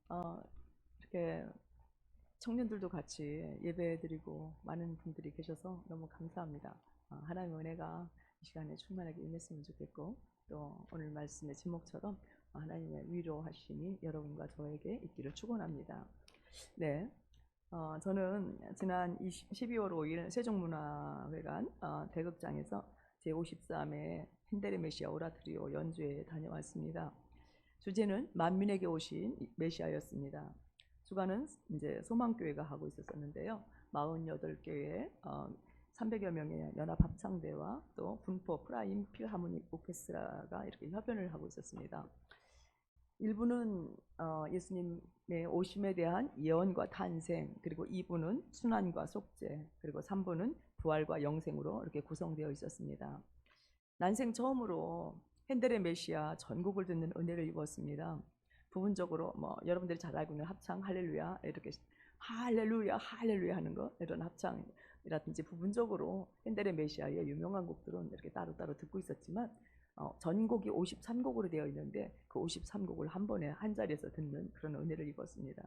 어, 이렇게 청년들도 같이 예배드리고 많은 분들이 계셔서 너무 감사합니다. 하나님의 은혜가 이 시간에 충만하게 임했으면 좋겠고, 또 오늘 말씀의 제목처럼 하나님의 위로하심이 여러분과 저에게 있기를 축원합니다. 네, 저는 지난 12월 5일 세종문화회관 대극장에서 제53회 핸델의 메시아 오라토리오 연주회 다녀왔습니다. 주제는 만민에게 오신 메시아였습니다. 주관은 이제 소망교회가 하고 있었는데요. 48교회 300여 명의 연합 합창대와 또 분포 프라임 필하모닉 오케스트라가 이렇게 협연을 하고 있었습니다. 일부는 예수님의 오심에 대한 예언과 탄생, 그리고 2부는 순환과 속죄, 그리고 3부는 부활과 영생으로 이렇게 구성되어 있었습니다. 난생 처음으로 핸델의 메시아 전곡을 듣는 은혜를 입었습니다. 부분적으로 여러분들이 잘 알고 있는 합창 할렐루야 이렇게 할렐루야 할렐루야 하는 거, 이런 합창이라든지 부분적으로 핸델의 메시아의 유명한 곡들은 이렇게 따로따로 듣고 있었지만 전곡이 53곡으로 되어 있는데 그 53곡을 한 번에 한 자리에서 듣는 그런 은혜를 입었습니다.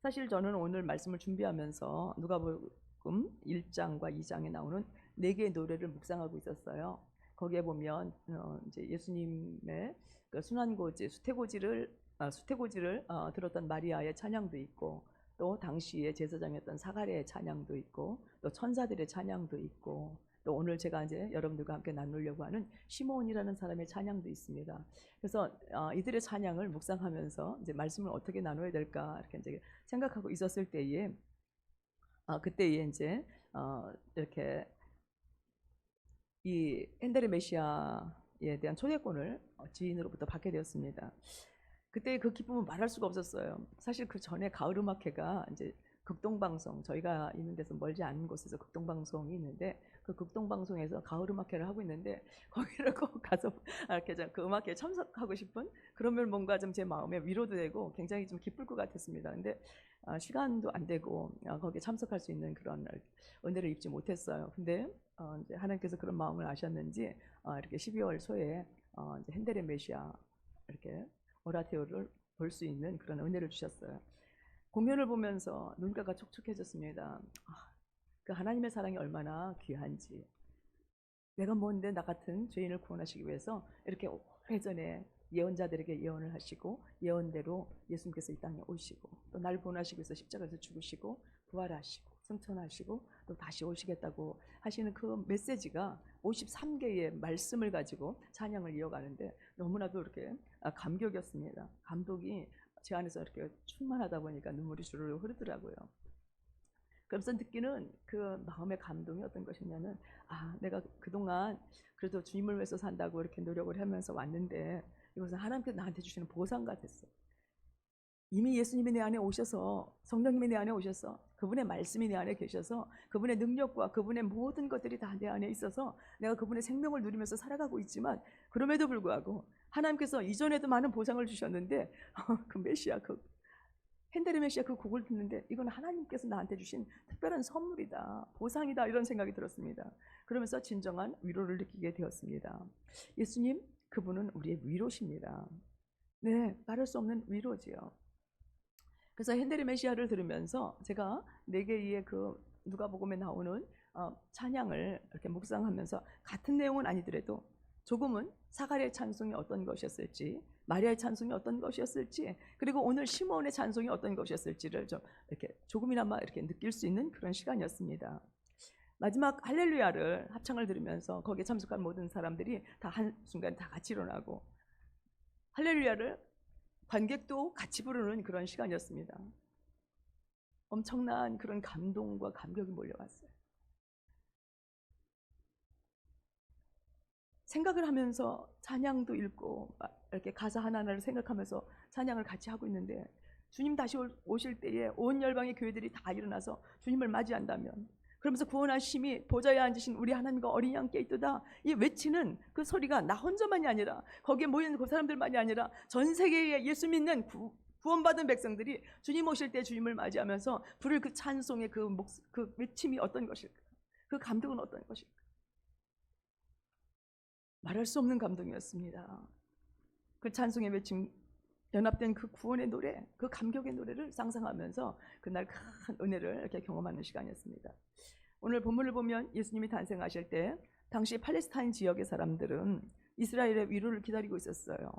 사실 저는 오늘 말씀을 준비하면서 누가복음 1장과 2장에 나오는 네 개의 노래를 묵상하고 있었어요. 거기에 보면 이제 예수님의 그 순환고지 수태고지를 들었던 마리아의 찬양도 있고, 또 당시의 제사장이었던 사가랴의 찬양도 있고, 또 천사들의 찬양도 있고, 또 오늘 제가 이제 여러분들과 함께 나누려고 하는 시몬이라는 사람의 찬양도 있습니다. 그래서 이들의 찬양을 묵상하면서 이제 말씀을 어떻게 나눠야 될까 이렇게 이제 생각하고 있었을 때에 그때에 이제 이렇게 이 핸델의 메시아에 대한 초대권을 지인으로부터 받게 되었습니다. 그때 그 기쁨은 말할 수가 없었어요. 사실 그 전에 가을음악회가 이제 극동방송, 저희가 있는 데서 멀지 않은 곳에서 극동방송이 있는데 그 극동방송에서 가을음악회를 하고 있는데 거기를 꼭 가서 이렇게 그 음악회에 참석하고 싶은, 그러면 뭔가 좀 제 마음에 위로도 되고 굉장히 좀 기쁠 것 같았습니다. 근데 시간도 안 되고 거기에 참석할 수 있는 그런 은혜를 입지 못했어요. 근데 이제 하나님께서 그런 마음을 아셨는지 이렇게 12월 초에 이제 핸델의 메시아 이렇게 오라테오를 볼 수 있는 그런 은혜를 주셨어요. 공연을 보면서 눈가가 촉촉해졌습니다. 그 하나님의 사랑이 얼마나 귀한지. 내가 뭔데 나 같은 죄인을 구원하시기 위해서 이렇게 오래전에 예언자들에게 예언을 하시고 예언대로 예수님께서 이 땅에 오시고, 또 날 구원하시기 위해서 십자가에서 죽으시고 부활하시고 승천하시고 또 다시 오시겠다고 하시는 그 메시지가 53개의 말씀을 가지고 찬양을 이어가는데 너무나도 이렇게 감격이었습니다. 감독이 제 안에서 이렇게 충만하다 보니까 눈물이 주르르 흐르더라고요. 그러면서 느끼는 그 마음의 감동이 어떤 것이냐면, 내가 그동안 그래도 주님을 위해서 산다고 이렇게 노력을 하면서 왔는데 이것은 하나님께서 나한테 주시는 보상 같았어. 이미 예수님이 내 안에 오셔서, 성령님이 내 안에 오셔서, 그분의 말씀이 내 안에 계셔서, 그분의 능력과 그분의 모든 것들이 다 내 안에 있어서 내가 그분의 생명을 누리면서 살아가고 있지만, 그럼에도 불구하고 하나님께서 이전에도 많은 보상을 주셨는데 그 메시아, 그 핸델의 메시아 그 곡을 듣는데 이건 하나님께서 나한테 주신 특별한 선물이다, 보상이다, 이런 생각이 들었습니다. 그러면서 진정한 위로를 느끼게 되었습니다. 예수님, 그분은 우리의 위로십니다. 네, 말할 수 없는 위로지요. 그래서 핸델의 메시아를 들으면서 제가 네 개의 그 누가복음에 나오는 찬양을 이렇게 묵상하면서 같은 내용은 아니더라도 조금은 사가랴의 찬송이 어떤 것이었을지, 마리아의 찬송이 어떤 것이었을지, 그리고 오늘 시몬의 찬송이 어떤 것이었을지를 좀 이렇게 조금이나마 이렇게 느낄 수 있는 그런 시간이었습니다. 마지막 할렐루야를 합창을 들으면서 거기에 참석한 모든 사람들이 다 한순간 다 같이 일어나고 할렐루야를 관객도 같이 부르는 그런 시간이었습니다. 엄청난 그런 감동과 감격이 몰려왔어요. 생각을 하면서 찬양도 읽고 이렇게 가사 하나하나를 생각하면서 찬양을 같이 하고 있는데, 주님 다시 오실 때에 온 열방의 교회들이 다 일어나서 주님을 맞이한다면, 그러면서 구원하심이 보좌에 앉으신 우리 하나님과 어린 양께 있도다, 이 외치는 그 소리가 나 혼자만이 아니라, 거기에 모이는 그 사람들만이 아니라 전 세계에 예수 믿는 구원받은 백성들이 주님 오실 때 주님을 맞이하면서 부를 그 찬송의 그 외침이 어떤 것일까? 그 감동은 어떤 것일까? 말할 수 없는 감동이었습니다. 그 찬송의 외침, 연합된 그 구원의 노래, 그 감격의 노래를 상상하면서 그날 큰 은혜를 이렇게 경험하는 시간이었습니다. 오늘 본문을 보면 예수님이 탄생하실 때 당시 팔레스타인 지역의 사람들은 이스라엘의 위로를 기다리고 있었어요.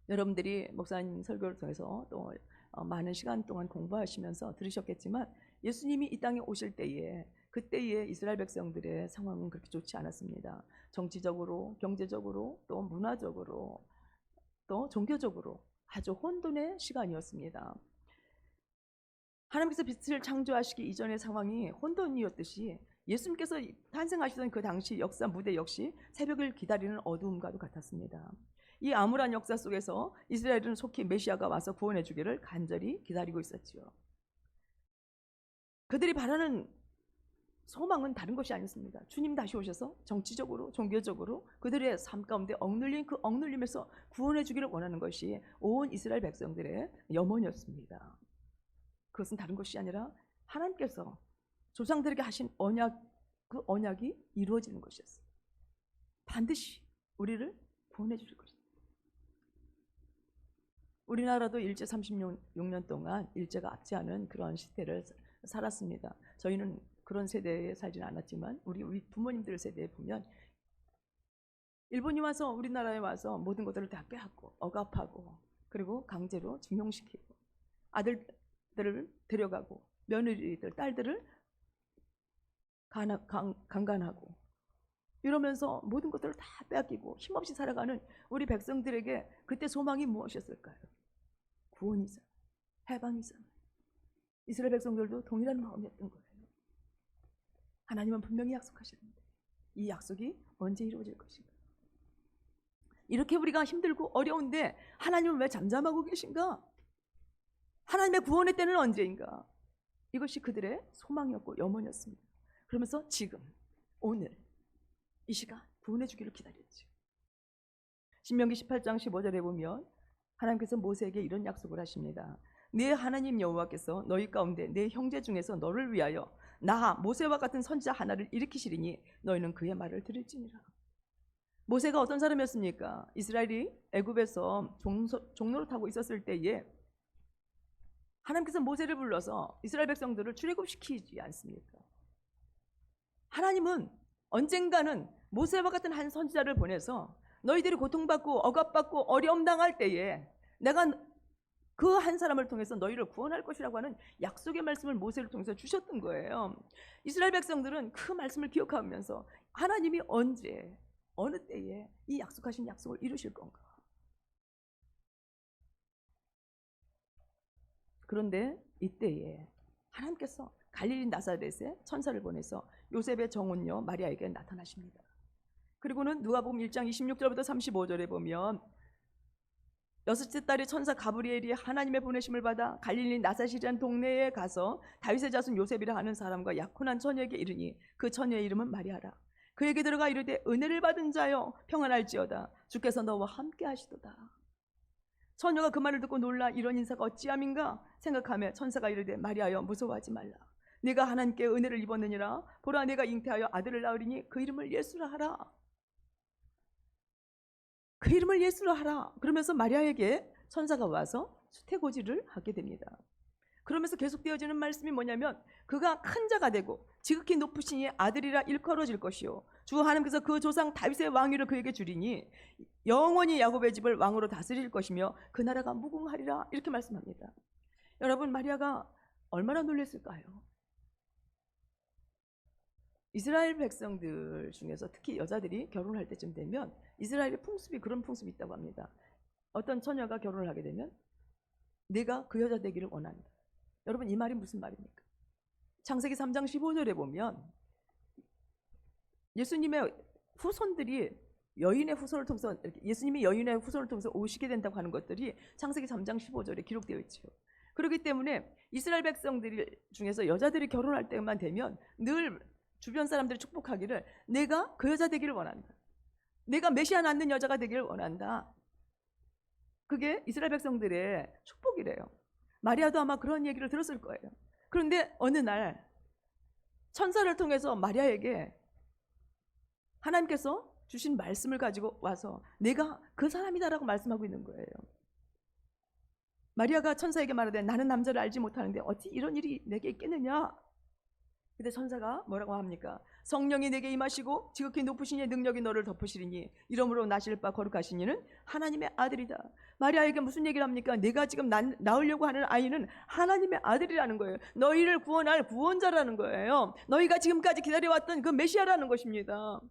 여러분들이 목사님 설교를 통해서 또 많은 시간 동안 공부하시면서 들으셨겠지만 예수님이 이 땅에 오실 때에 그때의 이스라엘 백성들의 상황은 그렇게 좋지 않았습니다. 정치적으로, 경제적으로, 또 문화적으로, 또 종교적으로 아주 혼돈의 시간이었습니다. 하나님께서 빛을 창조하시기 이전의 상황이 혼돈이었듯이 예수님께서 탄생하시던 그 당시 역사 무대 역시 새벽을 기다리는 어두움과도 같았습니다. 이 암울한 역사 속에서 이스라엘은 속히 메시아가 와서 구원해 주기를 간절히 기다리고 있었지요. 그들이 바라는 소망은 다른 것이 아니었습니다. 주님 다시 오셔서 정치적으로, 종교적으로 그들의 삶 가운데 억눌린 그 억눌림에서 구원해 주기를 원하는 것이 온 이스라엘 백성들의 염원이었습니다. 그것은 다른 것이 아니라 하나님께서 조상들에게 하신 언약, 그 언약이 이루어지는 것이었어요. 반드시 우리를 구원해 주실 것입니다. 우리나라도 일제 36년 동안 일제가 압제하는 그런 시대를 살았습니다. 저희는 그런 세대에 살지는 않았지만 우리 부모님들 세대에 보면 일본이 와서 우리나라에 와서 모든 것들을 다 빼앗고 억압하고 그리고 강제로 징용시키고 아들들을 데려가고 며느리들, 딸들을 강간하고 이러면서 모든 것들을 다 빼앗기고 힘없이 살아가는 우리 백성들에게 그때 소망이 무엇이었을까요? 구원이잖아요. 해방이잖아요. 이스라엘 백성들도 동일한 마음이었던 거예요. 하나님은 분명히 약속하셨는데 이 약속이 언제 이루어질 것인가? 이렇게 우리가 힘들고 어려운데 하나님은 왜 잠잠하고 계신가? 하나님의 구원의 때는 언제인가? 이것이 그들의 소망이었고 염원이었습니다. 그러면서 지금 오늘 이 시간 구원해 주기를 기다렸죠. 신명기 18장 15절에 보면 하나님께서 모세에게 이런 약속을 하십니다. 네 하나님 여호와께서 너희 가운데 내 형제 중에서 너를 위하여 나 모세와 같은 선지자 하나를 일으키시리니 너희는 그의 말을 들을지니라. 모세가 어떤 사람이었습니까? 이스라엘이 애굽에서 종노릇하고 있었을 때에 하나님께서 모세를 불러서 이스라엘 백성들을 출애굽시키지 않습니까? 하나님은 언젠가는 모세와 같은 한 선지자를 보내서 너희들이 고통받고 억압받고 어려움 당할 때에 내가 그 한 사람을 통해서 너희를 구원할 것이라고 하는 약속의 말씀을 모세를 통해서 주셨던 거예요. 이스라엘 백성들은 그 말씀을 기억하면서 하나님이 언제 어느 때에 이 약속하신 약속을 이루실 건가? 그런데 이때에 하나님께서 갈릴리 나사렛에 천사를 보내서 요셉의 정혼녀 마리아에게 나타나십니다. 그리고는 누가복음 1장 26절부터 35절에 보면 여섯째 딸의 천사 가브리엘이 하나님의 보내심을 받아 갈릴리 나사렛이라는 동네에 가서 다윗의 자손 요셉이라 하는 사람과 약혼한 처녀에게 이르니 그 처녀의 이름은 마리아라. 그에게 들어가 이르되 은혜를 받은 자여 평안할지어다 주께서 너와 함께 하시도다. 처녀가 그 말을 듣고 놀라 이런 인사가 어찌함인가 생각하며 천사가 이르되 마리아여 무서워하지 말라. 네가 하나님께 은혜를 입었느니라. 보라 내가 잉태하여 아들을 낳으리니 그 이름을 예수라 하라. 그 이름을 예수라 하라. 그러면서 마리아에게 천사가 와서 수태고지를 하게 됩니다. 그러면서 계속되어지는 말씀이 뭐냐면 그가 큰 자가 되고 지극히 높으시니 아들이라 일컬어질 것이요 주 하나님께서 그 조상 다윗의 왕위를 그에게 주리니 영원히 야곱의 집을 왕으로 다스릴 것이며 그 나라가 무궁하리라. 이렇게 말씀합니다. 여러분 마리아가 얼마나 놀랐을까요? 이스라엘 백성들 중에서 특히 여자들이 결혼을 할 때쯤 되면 이스라엘의 풍습이 그런 풍습이 있다고 합니다. 어떤 처녀가 결혼을 하게 되면 내가 그 여자 되기를 원한다. 여러분 이 말이 무슨 말입니까? 창세기 3장 15절에 보면 예수님의 후손들이 여인의 후손을 통해서 예수님이 여인의 후손을 통해서 오시게 된다고 하는 것들이 창세기 3장 15절에 기록되어 있죠. 그렇기 때문에 이스라엘 백성들 중에서 여자들이 결혼할 때만 되면 늘 주변 사람들이 축복하기를 내가 그 여자 되기를 원한다. 내가 메시아 낳는 여자가 되기를 원한다. 그게 이스라엘 백성들의 축복이래요. 마리아도 아마 그런 얘기를 들었을 거예요. 그런데 어느 날 천사를 통해서 마리아에게 하나님께서 주신 말씀을 가지고 와서 내가 그 사람이다라고 말씀하고 있는 거예요. 마리아가 천사에게 말하되 나는 남자를 알지 못하는데 어찌 이런 일이 내게 있겠느냐. 근데 천사가 뭐라고 합니까? 성령이 내게 임하시고 지극히 높으신 이의 능력이 너를 덮으시리니 이러므로 나실 바 거룩하신 이는 하나님의 아들이다. 마리아에게 무슨 얘기를 합니까? 내가 지금 낳으려고 하는 아이는 하나님의 아들이라는 거예요. 너희를 구원할 구원자라는 거예요. 너희가 지금까지 기다려왔던 그 메시아라는 것입니다.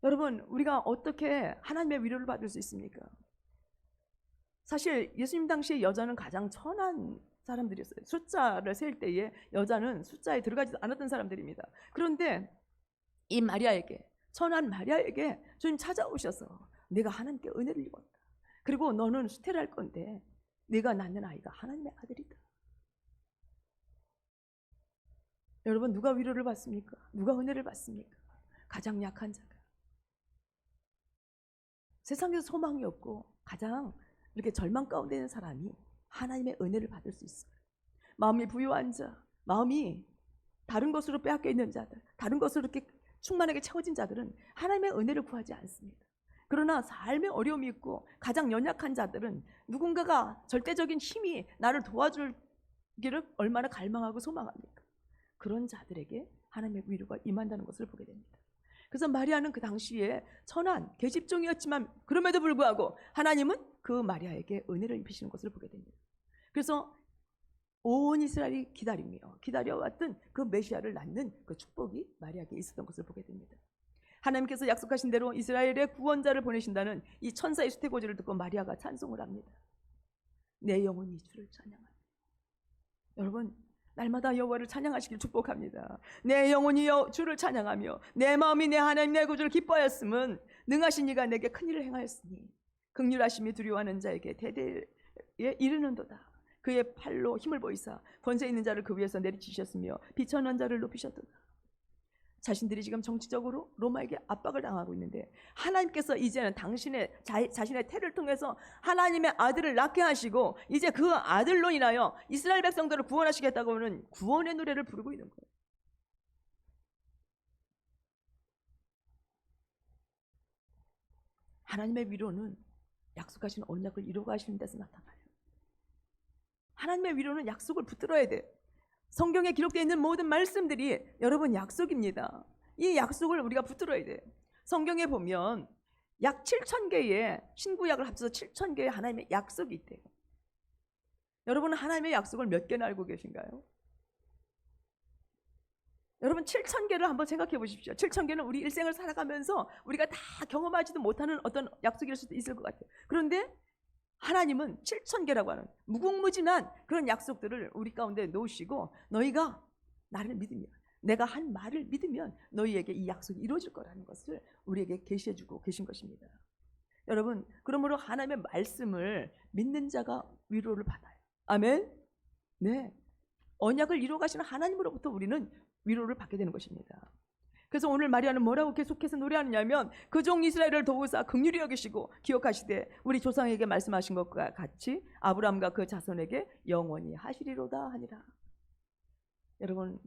여러분, 우리가 어떻게 하나님의 위로를 받을 수 있습니까? 사실 예수님 당시에 여자는 가장 천한 사람들이었어요. 숫자를 셀 때에 여자는 숫자에 들어가지도 않았던 사람들입니다. 그런데 이 마리아에게, 천한 마리아에게 주님 찾아오셔서 내가 하나님께 은혜를 입었다. 그리고 너는 수태를 할 건데 네가 낳는 아이가 하나님의 아들이다. 여러분, 누가 위로를 받습니까? 누가 은혜를 받습니까? 가장 약한 자가. 세상에서 소망이 없고 가장 이렇게 절망 가운데 있는 사람이 하나님의 은혜를 받을 수 있어요. 마음이 부유한 자, 마음이 다른 것으로 빼앗겨 있는 자들, 다른 것으로 이렇게 충만하게 채워진 자들은 하나님의 은혜를 구하지 않습니다. 그러나 삶의 어려움이 있고 가장 연약한 자들은 누군가가 절대적인 힘이 나를 도와주기를 얼마나 갈망하고 소망합니까? 그런 자들에게 하나님의 위로가 임한다는 것을 보게 됩니다. 그래서 마리아는 그 당시에 천한 계집종이었지만 그럼에도 불구하고 하나님은 그 마리아에게 은혜를 입히시는 것을 보게 됩니다. 그래서 온 이스라엘이 기다려왔던 그 메시아를 낳는 그 축복이 마리아에게 있었던 것을 보게 됩니다. 하나님께서 약속하신 대로 이스라엘의 구원자를 보내신다는 이 천사의 수태고지를 듣고 마리아가 찬송을 합니다. 내 영혼이 주를 찬양하네. 여러분, 날마다 여호와를 찬양하시길 축복합니다. 내 영혼이 주를 찬양하며 내 마음이 내 하나님 내 구주를 기뻐하였음은 능하신 이가 내게 큰 일을 행하였으니 긍휼하심이 두려워하는 자에게 대대에 이르는도다. 그의 팔로 힘을 보이사 권세 있는 자를 그 위에서 내리치셨으며 비천한 자를 높이셨도다. 자신들이 지금 정치적으로 로마에게 압박을 당하고 있는데 하나님께서 이제는 자신의 태를 통해서 하나님의 아들을 낳게 하시고 이제 그 아들로 인하여 이스라엘 백성들을 구원하시겠다고 하는 구원의 노래를 부르고 있는 거예요. 하나님의 위로는 약속하신 언약을 이루어가시는 데서 나타나요. 하나님의 위로는 약속을 붙들어야 돼요. 성경에 기록되어 있는 모든 말씀들이 여러분 약속입니다. 이 약속을 우리가 붙들어야 돼요. 성경에 보면 약 7,000개의 신구약을 합쳐서 7,000개의 하나님의 약속이 있대요. 여러분은 하나님의 약속을 몇 개나 알고 계신가요? 여러분 7,000개를 한번 생각해 보십시오. 7,000개는 우리 일생을 살아가면서 우리가 다 경험하지도 못하는 어떤 약속일 수도 있을 것 같아요. 그런데 하나님은 7,000개라고 하는 무궁무진한 그런 약속들을 우리 가운데 놓으시고 너희가 나를 믿으면 내가 한 말을 믿으면 너희에게 이 약속이 이루어질 거라는 것을 우리에게 계시해 주고 계신 것입니다. 여러분, 그러므로 하나님의 말씀을 믿는 자가 위로를 받아요. 아멘? 네. 언약을 이루어 가시는 하나님으로부터 우리는 위로를 받게 되는 것입니다. 그래서 오늘 마리아는 뭐라고 계속해서 노래하느냐면 그 종 이스라엘을 도우사 긍휼히 여기시고 기억하시되 우리 조상에게 말씀하신 것과 같이 아브라함과 그 자손에게 영원히 하시리로다 하니라. 여러분,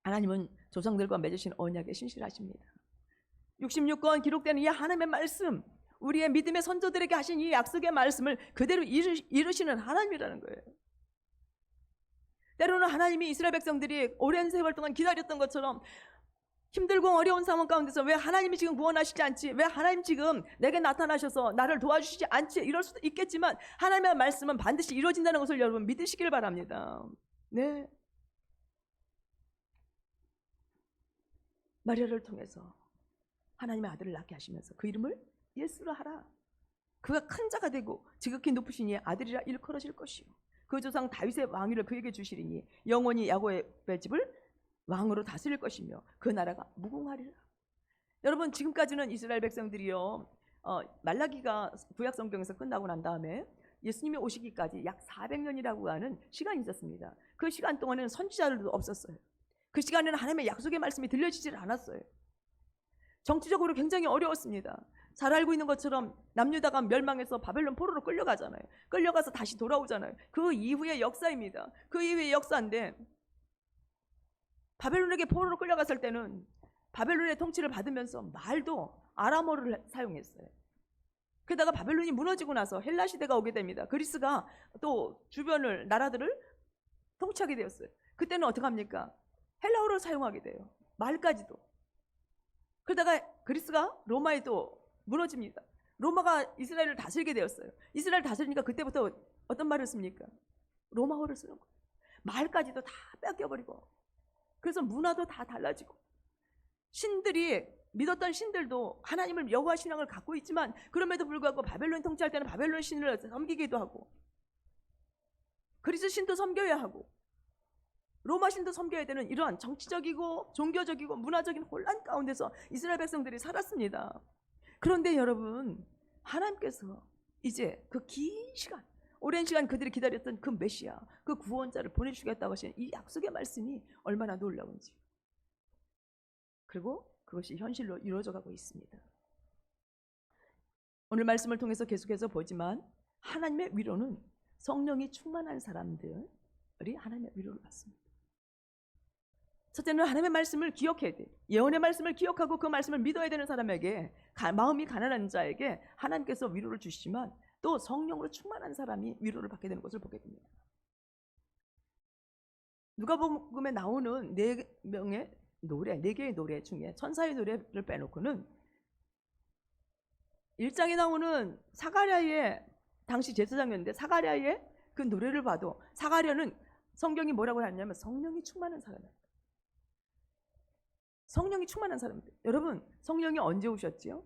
하나님은 조상들과 맺으신 언약에 신실하십니다. 66권 기록되는 이 하나님의 말씀, 우리의 믿음의 선조들에게 하신 이 약속의 말씀을 그대로 이루시는 하나님이라는 거예요. 때로는 하나님이 이스라엘 백성들이 오랜 세월 동안 기다렸던 것처럼 힘들고 어려운 상황 가운데서 왜 하나님이 지금 구원하시지 않지? 왜 하나님 지금 내게 나타나셔서 나를 도와주시지 않지? 이럴 수도 있겠지만 하나님의 말씀은 반드시 이루어진다는 것을 여러분 믿으시길 바랍니다. 네. 마리아를 통해서 하나님의 아들을 낳게 하시면서 그 이름을 예수라 하라. 그가 큰 자가 되고 지극히 높으신 이의 아들이라 일컬어질 것이요 그 조상 다윗의 왕위를 그에게 주시리니 영원히 야곱의 집을 왕으로 다스릴 것이며 그 나라가 무궁하리라. 여러분, 지금까지는 이스라엘 백성들이요 말라기가 구약 성경에서 끝나고 난 다음에 예수님이 오시기까지 약 400년이라고 하는 시간이 있었습니다. 그 시간 동안에는 선지자들도 없었어요. 그 시간에는 하나님의 약속의 말씀이 들려지질 않았어요. 정치적으로 굉장히 어려웠습니다. 잘 알고 있는 것처럼 남유다가 멸망해서 바벨론 포로로 끌려가잖아요. 끌려가서 다시 돌아오잖아요. 그 이후의 역사입니다. 그 이후의 역사인데 바벨론에게 포로로 끌려갔을 때는 바벨론의 통치를 받으면서 말도 아람어를 사용했어요. 게다가 바벨론이 무너지고 나서 헬라 시대가 오게 됩니다. 그리스가 또 주변을 나라들을 통치하게 되었어요. 그때는 어떻게 합니까? 헬라어를 사용하게 돼요. 말까지도. 그러다가 그리스가 로마에 또 무너집니다. 로마가 이스라엘을 다스리게 되었어요. 이스라엘 다스리니까 그때부터 어떤 말을 씁니까? 로마어를 쓰는 거예요. 말까지도 다 뺏겨버리고, 그래서 문화도 다 달라지고, 신들이 믿었던 신들도 하나님을 여호와 신앙을 갖고 있지만 그럼에도 불구하고 바벨론 통치할 때는 바벨론 신을 섬기기도 하고, 그리스 신도 섬겨야 하고, 로마 신도 섬겨야 되는 이러한 정치적이고 종교적이고 문화적인 혼란 가운데서 이스라엘 백성들이 살았습니다. 그런데 여러분, 하나님께서 이제 그 긴 시간, 오랜 시간 그들이 기다렸던 그 메시아, 그 구원자를 보내주겠다고 하신 이 약속의 말씀이 얼마나 놀라운지, 그리고 그것이 현실로 이루어져 가고 있습니다. 오늘 말씀을 통해서 계속해서 보지만 하나님의 위로는 성령이 충만한 사람들이 하나님의 위로를 받습니다. 첫째는 하나님의 말씀을 기억해야 돼. 예언의 말씀을 기억하고 그 말씀을 믿어야 되는 사람에게, 마음이 가난한 자에게 하나님께서 위로를 주시지만 또 성령으로 충만한 사람이 위로를 받게 되는 것을 보게 됩니다. 누가복음에 나오는 네 개의 노래 중에 천사의 노래를 빼놓고는 1장에 나오는 사가랴의, 당시 제사장이었는데 사가랴의 그 노래를 봐도 사가랴는 성경이 뭐라고 하냐면 성령이 충만한 사람이에요. 성령이 충만한 사람들. 여러분, 성령이 언제 오셨지요?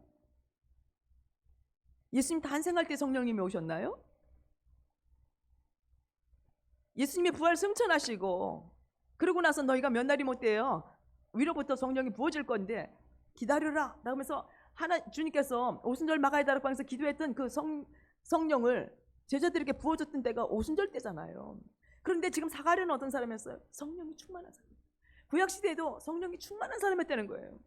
예수님 탄생할 때 성령님이 오셨나요? 예수님이 부활 승천하시고 그러고 나서 너희가 몇 날이 못 돼요, 위로부터 성령이 부어질 건데 기다려라 라면서 주님께서 오순절 마가의 다락방에서 기도했던 그 성령을 제자들에게 부어줬던 때가 오순절 때잖아요. 그런데 지금 사가랴는 어떤 사람이었어요? 성령이 충만한 사람. 구약시대에도 성령이 충만한 사람이었다는 거예요.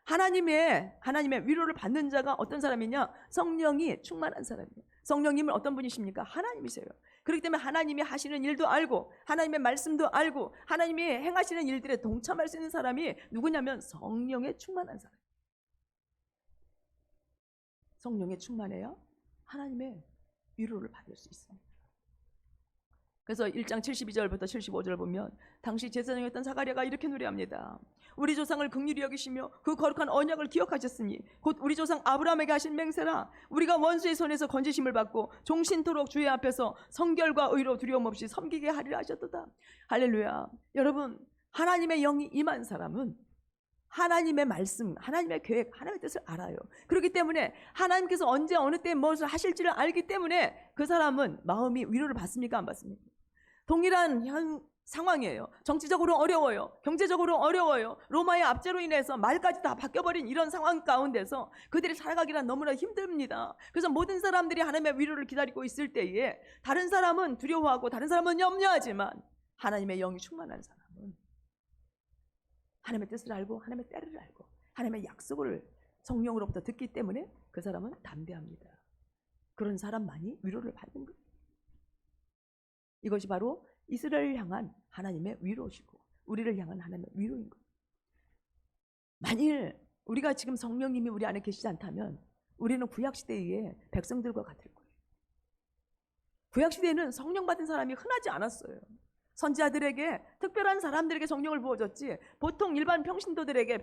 하나님의 위로를 받는 자가 어떤 사람이냐? 성령이 충만한 사람이에요. 성령님은 어떤 분이십니까? 하나님이세요. 그렇기 때문에 하나님이 하시는 일도 알고 하나님의 말씀도 알고 하나님이 행하시는 일들에 동참할 수 있는 사람이 누구냐면 성령에 충만한 사람. 성령에 충만해야 하나님의 위로를 받을 수 있습니다. 그래서 1장 72절부터 75절 보면 당시 제사장이었던 사가랴가 이렇게 노래합니다. 우리 조상을 긍휼히 여기시며 그 거룩한 언약을 기억하셨으니 곧 우리 조상 아브라함에게 하신 맹세라. 우리가 원수의 손에서 건지심을 받고 종신토록 주의 앞에서 성결과 의로 두려움 없이 섬기게 하리라 하셨도다. 할렐루야. 여러분, 하나님의 영이 임한 사람은 하나님의 말씀, 하나님의 계획, 하나님의 뜻을 알아요. 그렇기 때문에 하나님께서 언제 어느 때 무엇을 하실지를 알기 때문에 그 사람은 마음이 위로를 받습니까? 안 받습니까? 동일한 상황이에요. 정치적으로 어려워요. 경제적으로 어려워요. 로마의 압제로 인해서 말까지 다 바뀌어버린 이런 상황 가운데서 그들이 살아가기란 너무나 힘듭니다. 그래서 모든 사람들이 하나님의 위로를 기다리고 있을 때에 다른 사람은 두려워하고 다른 사람은 염려하지만 하나님의 영이 충만한 사람은 하나님의 뜻을 알고 하나님의 때를 알고 하나님의 약속을 성령으로부터 듣기 때문에 그 사람은 담대합니다. 그런 사람만이 위로를 받는 거예요. 이것이 바로 이스라엘을 향한 하나님의 위로시고 우리를 향한 하나님의 위로인 거예요. 만일 우리가 지금 성령님이 우리 안에 계시지 않다면 우리는 구약시대의 백성들과 같을 거예요. 구약시대에는 성령 받은 사람이 흔하지 않았어요. 선지자들에게, 특별한 사람들에게 성령을 부어줬지 보통 일반 평신도들에게,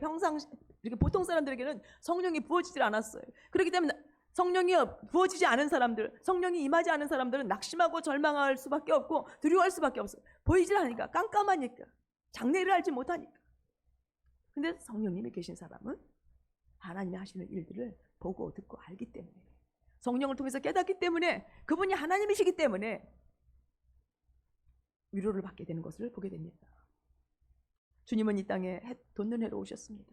이렇게 보통 사람들에게는 성령이 부어지질 않았어요. 그렇기 때문에 성령이 부어지지 않은 사람들, 성령이 임하지 않은 사람들은 낙심하고 절망할 수밖에 없고 두려워할 수밖에 없어요. 보이질 않으니까, 깜깜하니까, 장래를 알지 못하니까. 근데 성령님이 계신 사람은 하나님이 하시는 일들을 보고 듣고 알기 때문에, 성령을 통해서 깨닫기 때문에, 그분이 하나님이시기 때문에 위로를 받게 되는 것을 보게 됩니다. 주님은 이 땅에 돋는 해로 오셨습니다.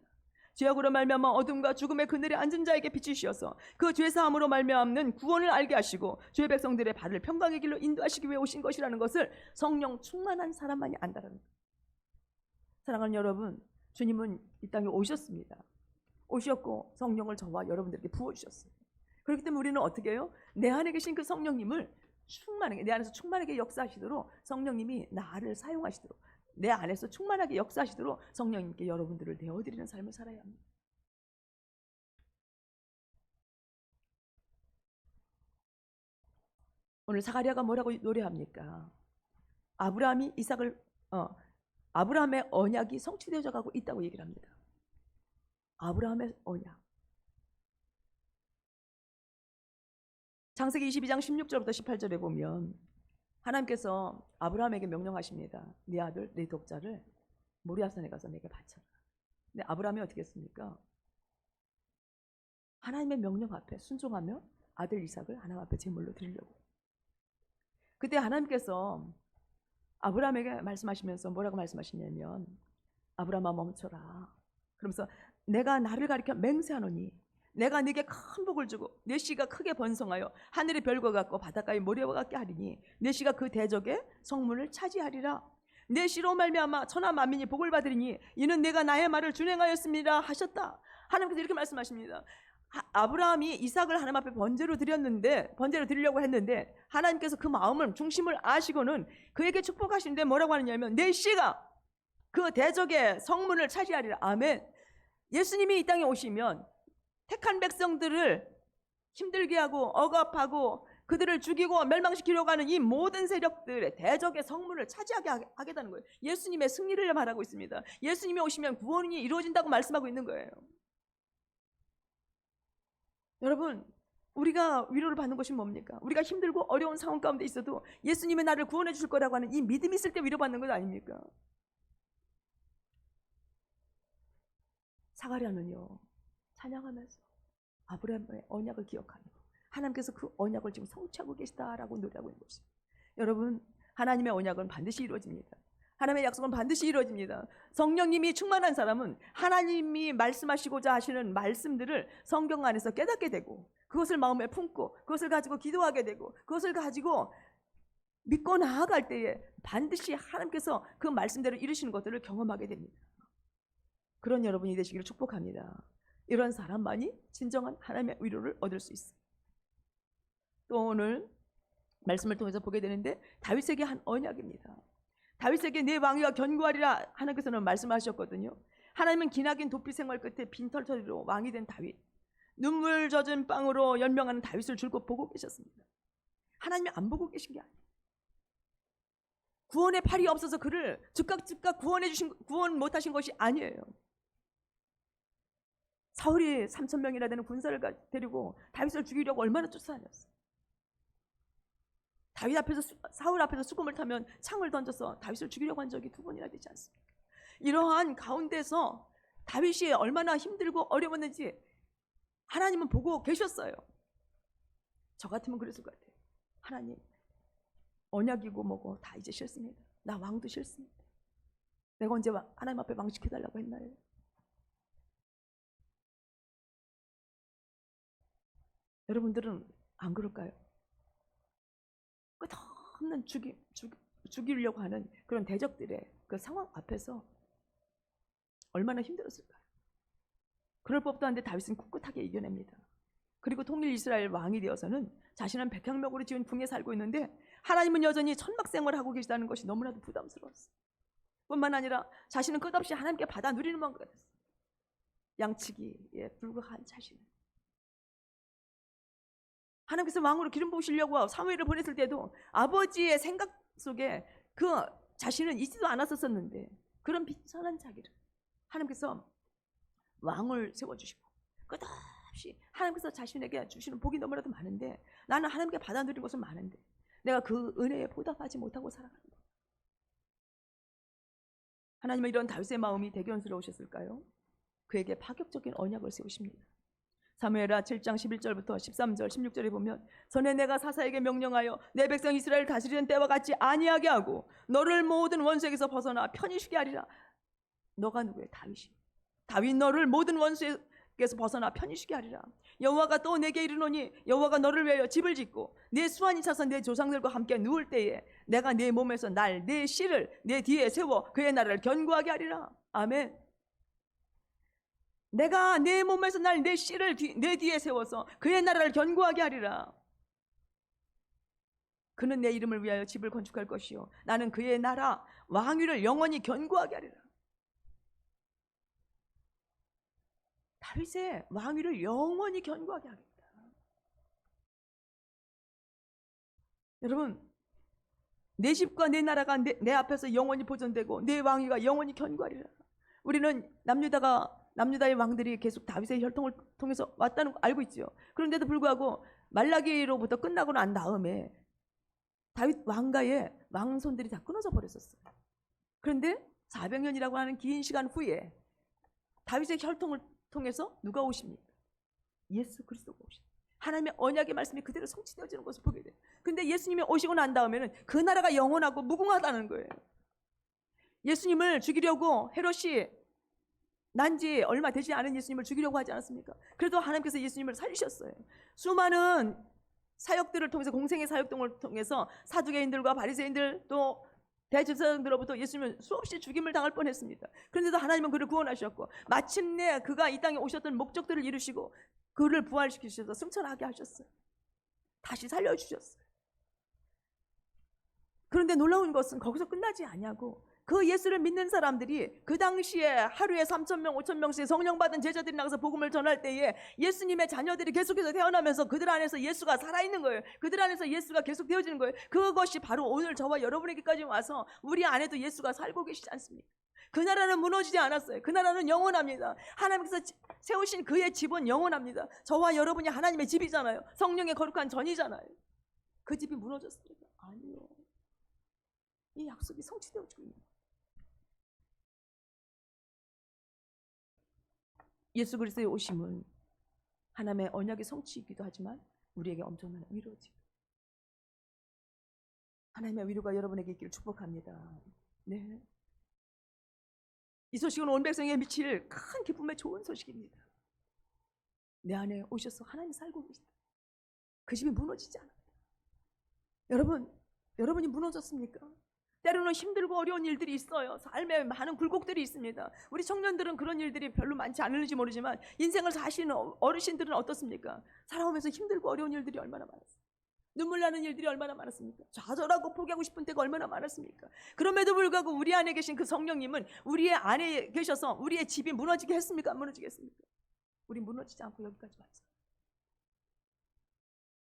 죄악으로 말미암아 어둠과 죽음의 그늘에 앉은 자에게 빛이시어서 그 죄사함으로 말미암는 구원을 알게 하시고 주의 백성들의 발을 평강의 길로 인도하시기 위해 오신 것이라는 것을 성령 충만한 사람만이 안다는 거예요. 사랑하는 여러분, 주님은 이 땅에 오셨습니다. 오셨고 성령을 저와 여러분들에게 부어주셨어요. 그렇기 때문에 우리는 어떻게 해요? 내 안에 계신 그 성령님을 충만하게, 내 안에서 충만하게 역사하시도록 성령님이 나를 사용하시도록, 내 안에서 충만하게 역사하시도록 성령님께 여러분들을 내어드리는 삶을 살아야 합니다. 오늘 사가랴가 뭐라고 노래합니까? 아브라함이 이삭을 아브라함의 언약이 성취되어져 가고 있다고 얘기를 합니다. 아브라함의 언약. 창세기 22장 16절부터 18절에 보면 하나님께서 아브라함에게 명령하십니다. 네 아들, 네 독자를 모리아산에 가서 내게 바쳐라. 근데 아브라함이 어떻게 했습니까? 하나님의 명령 앞에 순종하며 아들 이삭을 하나님 앞에 제물로 드리려고. 그때 하나님께서 아브라함에게 말씀하시면서 뭐라고 말씀하시냐면 아브라함아 멈춰라. 그러면서 내가 나를 가리켜 맹세하노니 내가 네게 큰 복을 주고 내 씨가 크게 번성하여 하늘의 별과 같고 바닷가의 모래와 같게 하리니 내 씨가 그 대적의 성문을 차지하리라. 내 씨로 말미암아 천하 만민이 복을 받으리니 이는 내가 나의 말을 준행하였습니다 하셨다. 하나님께서 이렇게 말씀하십니다. 아브라함이 이삭을 하나님 앞에 번제로 드리려고 했는데 하나님께서 그 마음을 중심을 아시고는 그에게 축복하시는데 뭐라고 하느냐면 내 씨가 그 대적의 성문을 차지하리라. 아멘. 예수님이 이 땅에 오시면 택한 백성들을 힘들게 하고 억압하고 그들을 죽이고 멸망시키려고 하는 이 모든 세력들의 대적의 성문을 차지하게 하겠다는 거예요. 예수님의 승리를 말하고 있습니다. 예수님이 오시면 구원이 이루어진다고 말씀하고 있는 거예요. 여러분, 우리가 위로를 받는 것이 뭡니까? 우리가 힘들고 어려운 상황 가운데 있어도 예수님이 나를 구원해 주실 거라고 하는 이 믿음이 있을 때 위로받는 것 아닙니까? 사가랴는요, 찬양하면서 아브라함의 언약을 기억하며 하나님께서 그 언약을 지금 성취하고 계시다라고 노래하고 있는 것입니다. 여러분, 하나님의 언약은 반드시 이루어집니다. 하나님의 약속은 반드시 이루어집니다. 성령님이 충만한 사람은 하나님이 말씀하시고자 하시는 말씀들을 성경 안에서 깨닫게 되고 그것을 마음에 품고 그것을 가지고 기도하게 되고 그것을 가지고 믿고 나아갈 때에 반드시 하나님께서 그 말씀대로 이루시는 것들을 경험하게 됩니다. 그런 여러분이 되시기를 축복합니다. 이런 사람만이 진정한 하나님의 위로를 얻을 수 있습니다. 또 오늘 말씀을 통해서 보게 되는데 다윗에게 한 언약입니다. 다윗에게 내 왕위가 견고하리라 하나님께서는 말씀하셨거든요. 하나님은 기나긴 도피 생활 끝에 빈털터리로 왕이 된 다윗, 눈물 젖은 빵으로 연명하는 다윗을 줄곧 보고 계셨습니다. 하나님이 안 보고 계신 게 아니에요. 구원의 팔이 없어서 그를 즉각 구원 못하신 것이 아니에요. 사울이 3,000명이나 되는 군사를 데리고 다윗을 죽이려고 얼마나 쫓아다녔어요. 사울 앞에서 수금을 타면 창을 던져서 다윗을 죽이려고 한 적이 2번이나 되지 않습니까? 이러한 가운데서 다윗이 얼마나 힘들고 어려웠는지 하나님은 보고 계셨어요. 저 같으면 그랬을 것 같아요. 하나님, 언약이고 뭐고 다 이제 싫습니다. 나 왕도 싫습니다. 내가 언제 하나님 앞에 왕시켜달라고 했나요? 여러분들은 안 그럴까요? 끝없는 죽이려고 하는 그런 대적들의 그 상황 앞에서 얼마나 힘들었을까요? 그럴 법도 한데 다윗은 꿋꿋하게 이겨냅니다. 그리고 통일 이스라엘 왕이 되어서는 자신은 백향목으로 지은 궁에 살고 있는데 하나님은 여전히 천막생활을 하고 계시다는 것이 너무나도 부담스러웠어요. 뿐만 아니라 자신은 끝없이 하나님께 받아 누리는 것 같았어요. 양치기에 불과한 자신. 하나님께서 왕으로 기름 부으시려고 사무엘을 보냈을 때도 아버지의 생각 속에 그 자신은 있지도 않았었는데 그런 비천한 자기를 하나님께서 왕을 세워주시고 끝없이 하나님께서 자신에게 주시는 복이 너무나도 많은데 나는 하나님께 받아 누린 것은 많은데 내가 그 은혜에 보답하지 못하고 살아가는 것. 하나님은 이런 다윗의 마음이 대견스러우셨을까요? 그에게 파격적인 언약을 세우십니다. 사무엘하 7장 11절부터 13절 16절에 보면 전에 내가 사사에게 명령하여 내 백성 이스라엘 다스리는 때와 같이 아니하게 하고 너를 모든 원수에게서 벗어나 편히 쉬게 하리라. 너가 누구예요? 다윗이. 다윗 너를 모든 원수에게서 벗어나 편히 쉬게 하리라. 여호와가 또 내게 이르노니 여호와가 너를 위하여 집을 짓고 내 수완이 차서 내 조상들과 함께 누울 때에 내가 내 몸에서 내 씨를 내 뒤에 세워 그의 나라를 견고하게 하리라. 아멘. 내가 내 몸에서 내 씨를 내 뒤에 세워서 그의 나라를 견고하게 하리라. 그는 내 이름을 위하여 집을 건축할 것이요 나는 그의 나라 왕위를 영원히 견고하게 하리라. 다윗의 왕위를 영원히 견고하게 하겠다. 여러분, 내 집과 내 나라가 내 앞에서 영원히 보존되고 내 왕위가 영원히 견고하리라. 우리는 남유다의 왕들이 계속 다윗의 혈통을 통해서 왔다는 거 알고 있죠. 그런데도 불구하고 말라기로부터 끝나고 난 다음에 다윗 왕가의 왕손들이 다 끊어져 버렸었어요. 그런데 400년이라고 하는 긴 시간 후에 다윗의 혈통을 통해서 누가 오십니까? 예수 그리스도가 오십니다. 하나님의 언약의 말씀이 그대로 성취되어지는 것을 보게 돼요. 근데 예수님이 오시고 난 다음에는 그 나라가 영원하고 무궁하다는 거예요. 예수님을 죽이려고 헤롯이 난지 얼마 되지 않은 예수님을 죽이려고 하지 않았습니까? 그래도 하나님께서 예수님을 살리셨어요. 수많은 사역들을 통해서, 공생의 사역동을 통해서 사두개인들과 바리새인들 또 대제사장들로부터 예수님은 수없이 죽임을 당할 뻔했습니다. 그런데도 하나님은 그를 구원하셨고 마침내 그가 이 땅에 오셨던 목적들을 이루시고 그를 부활시키셔서 승천하게 하셨어요. 다시 살려주셨어요. 그런데 놀라운 것은 거기서 끝나지 않냐고, 그 예수를 믿는 사람들이 그 당시에 하루에 3,000명, 5,000명씩 성령 받은 제자들이 나가서 복음을 전할 때에 예수님의 자녀들이 계속해서 태어나면서 그들 안에서 예수가 살아있는 거예요. 그들 안에서 예수가 계속 되어지는 거예요. 그것이 바로 오늘 저와 여러분에게까지 와서 우리 안에도 예수가 살고 계시지 않습니까? 그 나라는 무너지지 않았어요. 그 나라는 영원합니다. 하나님께서 세우신 그의 집은 영원합니다. 저와 여러분이 하나님의 집이잖아요. 성령의 거룩한 전이잖아요. 그 집이 무너졌습니까? 아니요. 이 약속이 성취되어지고 있는 거예요. 예수 그리스도의 오심은 하나님의 언약의 성취이기도 하지만 우리에게 엄청난 위로지. 하나님의 위로가 여러분에게 있기를 축복합니다. 네. 이 소식은 온 백성에게 미칠 큰 기쁨의 좋은 소식입니다. 내 안에 오셔서 하나님 살고 계시다. 그 집이 무너지지 않았다. 여러분이 무너졌습니까? 때로는 힘들고 어려운 일들이 있어요. 삶에 많은 굴곡들이 있습니다. 우리 청년들은 그런 일들이 별로 많지 않을지 모르지만 인생을 사시는 어르신들은 어떻습니까? 살아오면서 힘들고 어려운 일들이 얼마나 많았어요. 눈물 나는 일들이 얼마나 많았습니까? 좌절하고 포기하고 싶은 때가 얼마나 많았습니까? 그럼에도 불구하고 우리 안에 계신 그 성령님은 우리의 안에 계셔서 우리의 집이 무너지게 했습니까? 안 무너지게 했습니까? 우리 무너지지 않고 여기까지 왔어요.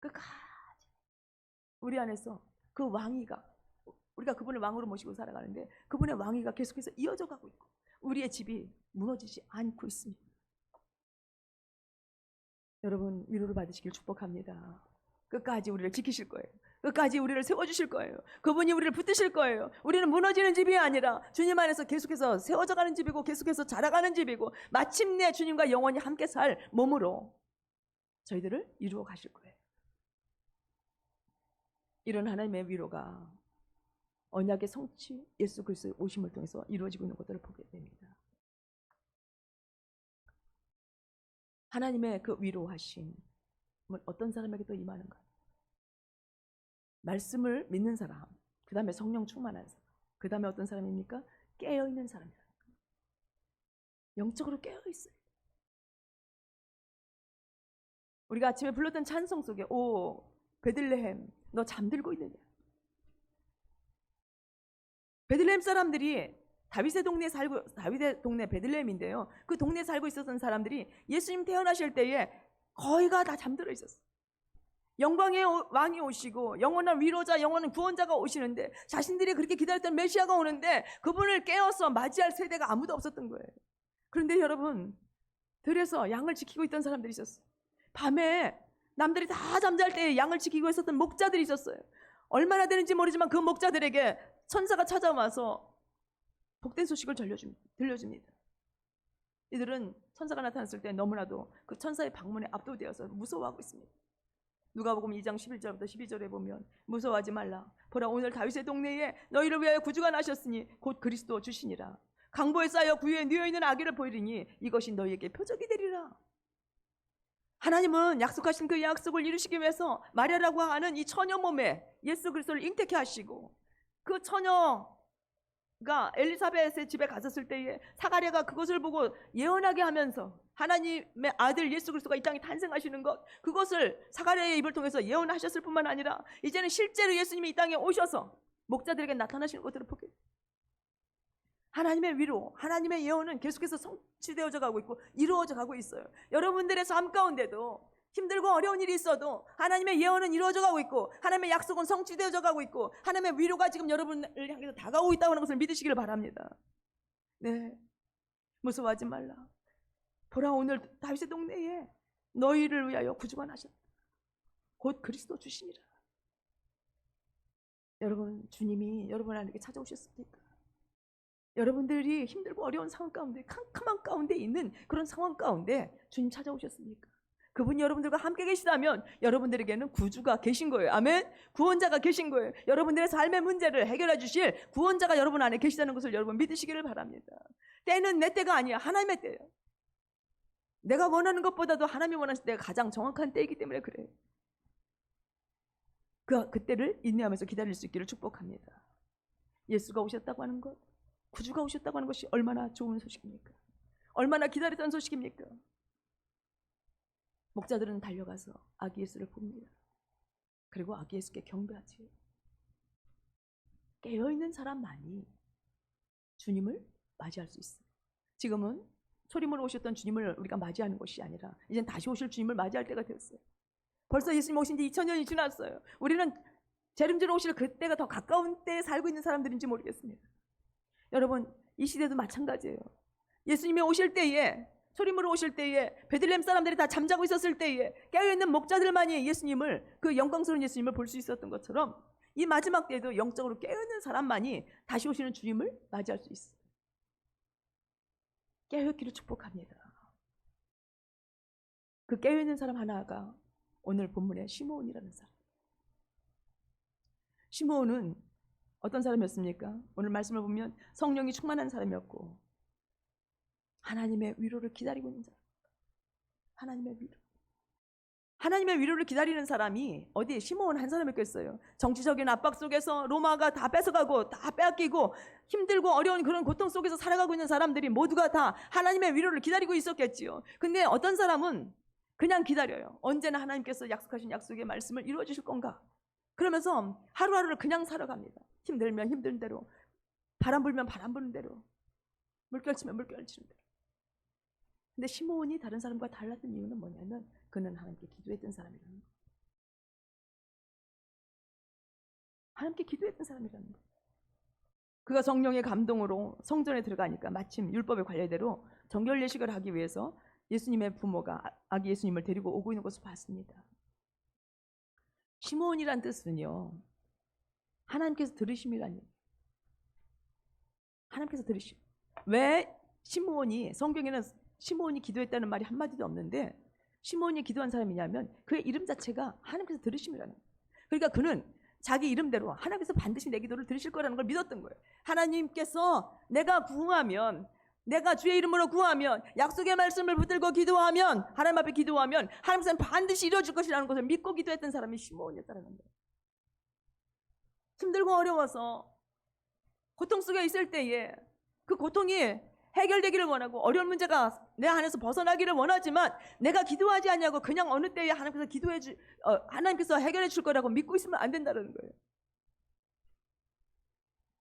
끝까지 우리 안에서 그 왕위가, 우리가 그분을 왕으로 모시고 살아가는데 그분의 왕위가 계속해서 이어져 가고 있고 우리의 집이 무너지지 않고 있습니다. 여러분, 위로를 받으시길 축복합니다. 끝까지 우리를 지키실 거예요. 끝까지 우리를 세워주실 거예요. 그분이 우리를 붙드실 거예요. 우리는 무너지는 집이 아니라 주님 안에서 계속해서 세워져가는 집이고 계속해서 자라가는 집이고 마침내 주님과 영원히 함께 살 몸으로 저희들을 이루어 가실 거예요. 이런 하나님의 위로가 언약의 성취, 예수 그리스도의 오심을 통해서 이루어지고 있는 것들을 보게 됩니다. 하나님의 그 위로하심 어떤 사람에게도 임하는가? 말씀을 믿는 사람, 그 다음에 성령 충만한 사람, 그 다음에 어떤 사람입니까? 깨어있는 사람이다. 영적으로 깨어있어요. 우리가 아침에 불렀던 찬송 속에 오 베들레헴 너 잠들고 있느냐. 베들레헴 사람들이 다윗의 동네 베들레헴인데요. 그 동네에 살고 있었던 사람들이 예수님 태어나실 때에 거의가 다 잠들어 있었어요. 영광의 왕이 오시고 영원한 위로자, 영원한 구원자가 오시는데 자신들이 그렇게 기다렸던 메시아가 오는데 그분을 깨워서 맞이할 세대가 아무도 없었던 거예요. 그런데 여러분, 들에서 양을 지키고 있던 사람들이 있었어요. 밤에 남들이 다 잠잘 때 양을 지키고 있었던 목자들이 있었어요. 얼마나 되는지 모르지만 그 목자들에게 천사가 찾아와서 복된 소식을 들려줍니다. 이들은 천사가 나타났을 때 너무나도 그 천사의 방문에 압도되어서 무서워하고 있습니다. 누가복음 2장 11절부터 12절에 보면 무서워하지 말라. 보라 오늘 다윗의 동네에 너희를 위하여 구주가 나셨으니 곧 그리스도 주시니라. 강보에 쌓여 구유에 누워있는 아기를 보이리니 이것이 너희에게 표적이 되리라. 하나님은 약속하신 그 약속을 이루시기 위해서 마리아라고 하는 이 처녀 몸에 예수 그리스도를 잉태케 하시고 그 처녀가 엘리사벳의 집에 갔었을 때에 사가랴가 그것을 보고 예언하게 하면서 하나님의 아들 예수 그리스도가 이 땅에 탄생하시는 것, 그것을 사가랴의 입을 통해서 예언하셨을 뿐만 아니라 이제는 실제로 예수님이 이 땅에 오셔서 목자들에게 나타나시는 것들을 보게 돼요. 하나님의 위로, 하나님의 예언은 계속해서 성취되어져 가고 있고 이루어져 가고 있어요. 여러분들의 삶 가운데도 힘들고 어려운 일이 있어도 하나님의 예언은 이루어져 가고 있고 하나님의 약속은 성취되어져 가고 있고 하나님의 위로가 지금 여러분을 향해서 다가오고 있다고 하는 것을 믿으시기를 바랍니다. 네, 무서워하지 말라. 보라, 오늘 다윗의 동네에 너희를 위하여 구주가 나셨다. 곧 그리스도 주시니라. 여러분, 주님이 여러분 안에게 찾아오셨습니까? 여러분들이 힘들고 어려운 상황 가운데, 캄캄한 가운데 있는 그런 상황 가운데 주님 찾아오셨습니까? 그분이 여러분들과 함께 계시다면 여러분들에게는 구주가 계신 거예요. 아멘. 구원자가 계신 거예요. 여러분들의 삶의 문제를 해결해 주실 구원자가 여러분 안에 계시다는 것을 여러분 믿으시기를 바랍니다. 때는 내 때가 아니야. 하나님의 때예요. 내가 원하는 것보다도 하나님이 원하실 때가 가장 정확한 때이기 때문에 그래요. 그때를 인내하면서 기다릴 수 있기를 축복합니다. 예수가 오셨다고 하는 것, 구주가 오셨다고 하는 것이 얼마나 좋은 소식입니까? 얼마나 기다렸던 소식입니까? 목자들은 달려가서 아기 예수를 봅니다. 그리고 아기 예수께 경배하지. 깨어있는 사람만이 주님을 맞이할 수 있어요. 지금은 소림으로 오셨던 주님을 우리가 맞이하는 것이 아니라 이젠 다시 오실 주님을 맞이할 때가 되었어요. 벌써 예수님 오신 지 2000년이 지났어요. 우리는 재림주로 오실 그때가 더 가까운 때에 살고 있는 사람들인지 모르겠습니다. 여러분, 이 시대도 마찬가지예요. 예수님이 오실 때에, 소림으로 오실 때에, 베들레헴 사람들이 다 잠자고 있었을 때에 깨어있는 목자들만이 예수님을, 그 영광스러운 예수님을 볼 수 있었던 것처럼 이 마지막 때에도 영적으로 깨어있는 사람만이 다시 오시는 주님을 맞이할 수 있어요. 깨어있기를 축복합니다. 그 깨어있는 사람 하나가 오늘 본문의 시므온이라는 사람. 시므온은 어떤 사람이었습니까? 오늘 말씀을 보면 성령이 충만한 사람이었고 하나님의 위로를 기다리고 있는 사람. 하나님의 위로. 하나님의 위로를 기다리는 사람이 어디 시므온 한 사람이었겠어요? 정치적인 압박 속에서 로마가 다 뺏어가고 다 빼앗기고 힘들고 어려운 그런 고통 속에서 살아가고 있는 사람들이 모두가 다 하나님의 위로를 기다리고 있었겠지요. 근데 어떤 사람은 그냥 기다려요. 언제나 하나님께서 약속하신 약속의 말씀을 이루어 주실 건가? 그러면서 하루하루를 그냥 살아갑니다. 힘들면 힘든 대로, 바람 불면 바람 부는 대로, 물결 치면 물결 치는 대로. 근데 시므온이 다른 사람과 달랐던 이유는 뭐냐면 그는 하나님께 기도했던 사람이라는 거예요. 하나님께 기도했던 사람이라는 거예요. 그가 성령의 감동으로 성전에 들어가니까 마침 율법의 관례대로 정결 예식을 하기 위해서 예수님의 부모가 아기 예수님을 데리고 오고 있는 것을 봤습니다. 시므온이란 뜻은요, 하나님께서 들으심이라는 얘기예요. 하나님께서 들으심. 왜 시므온이, 성경에는 시므온이 기도했다는 말이 한마디도 없는데 시므온이 기도한 사람이냐면 그의 이름 자체가 하나님께서 들으심이라는 거예요. 그러니까 그는 자기 이름대로 하나님께서 반드시 내 기도를 들으실 거라는 걸 믿었던 거예요. 하나님께서 내가 구하면, 내가 주의 이름으로 구하면, 약속의 말씀을 붙들고 기도하면, 하나님 앞에 기도하면 하나님께서는 반드시 이루어줄 것이라는 것을 믿고 기도했던 사람이 시므온이었다는 거예요. 힘들고 어려워서 고통 속에 있을 때에 그 고통이 해결되기를 원하고 어려운 문제가 내 안에서 벗어나기를 원하지만 내가 기도하지 않냐고 그냥 어느 때에 하나님께서 하나님께서 해결해 줄 거라고 믿고 있으면 안 된다는 거예요.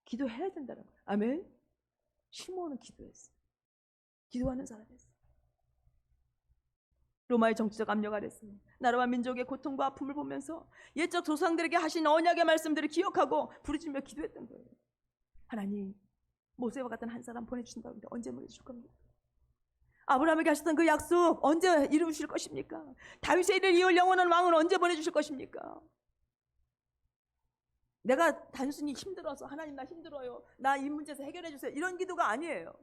기도해야 된다는 거예요. 아멘. 시므온은 기도했어요. 기도하는 사람이었어요. 로마의 정치적 압력 아래서 나라와 민족의 고통과 아픔을 보면서 옛적 조상들에게 하신 언약의 말씀들을 기억하고 부르짖으며 기도했던 거예요. 하나님, 모세와 같은 한 사람 보내주신다고 하는데 언제 보내주실 겁니까? 아브라함에게 하셨던 그 약속 언제 이루실 것입니까? 다윗의 일을 이을 영원한 왕을 언제 보내주실 것입니까? 내가 단순히 힘들어서 하나님 나 힘들어요, 나 이 문제에서 해결해 주세요, 이런 기도가 아니에요.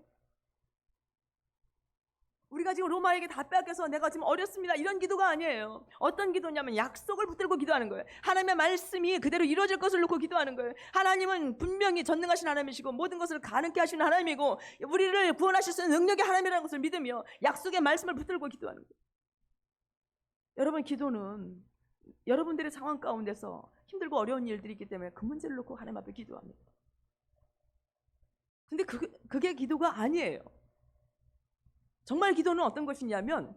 우리가 지금 로마에게 다 빼앗겨서 내가 지금 어렵습니다, 이런 기도가 아니에요. 어떤 기도냐면 약속을 붙들고 기도하는 거예요. 하나님의 말씀이 그대로 이루어질 것을 놓고 기도하는 거예요. 하나님은 분명히 전능하신 하나님이시고 모든 것을 가능케 하시는 하나님이고 우리를 구원하실 수 있는 능력의 하나님이라는 것을 믿으며 약속의 말씀을 붙들고 기도하는 거예요. 여러분, 기도는 여러분들의 상황 가운데서 힘들고 어려운 일들이 있기 때문에 그 문제를 놓고 하나님 앞에 기도합니다. 근데 그게 기도가 아니에요. 정말 기도는 어떤 것이냐면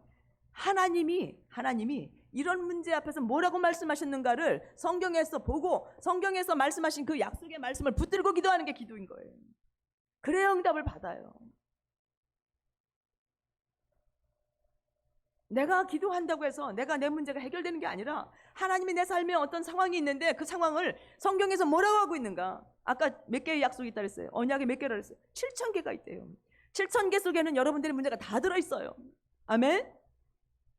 하나님이 이런 문제 앞에서 뭐라고 말씀하셨는가를 성경에서 보고 성경에서 말씀하신 그 약속의 말씀을 붙들고 기도하는 게 기도인 거예요. 그래야 응답을 받아요. 내가 기도한다고 해서 내가 내 문제가 해결되는 게 아니라 하나님이 내 삶에 어떤 상황이 있는데 그 상황을 성경에서 뭐라고 하고 있는가? 아까 몇 개의 약속이 있다 그랬어요. 언약에 몇 개라 그랬어요? 7,000개가 있대요. 7,000개 속에는 여러분들의 문제가 다 들어있어요. 아멘?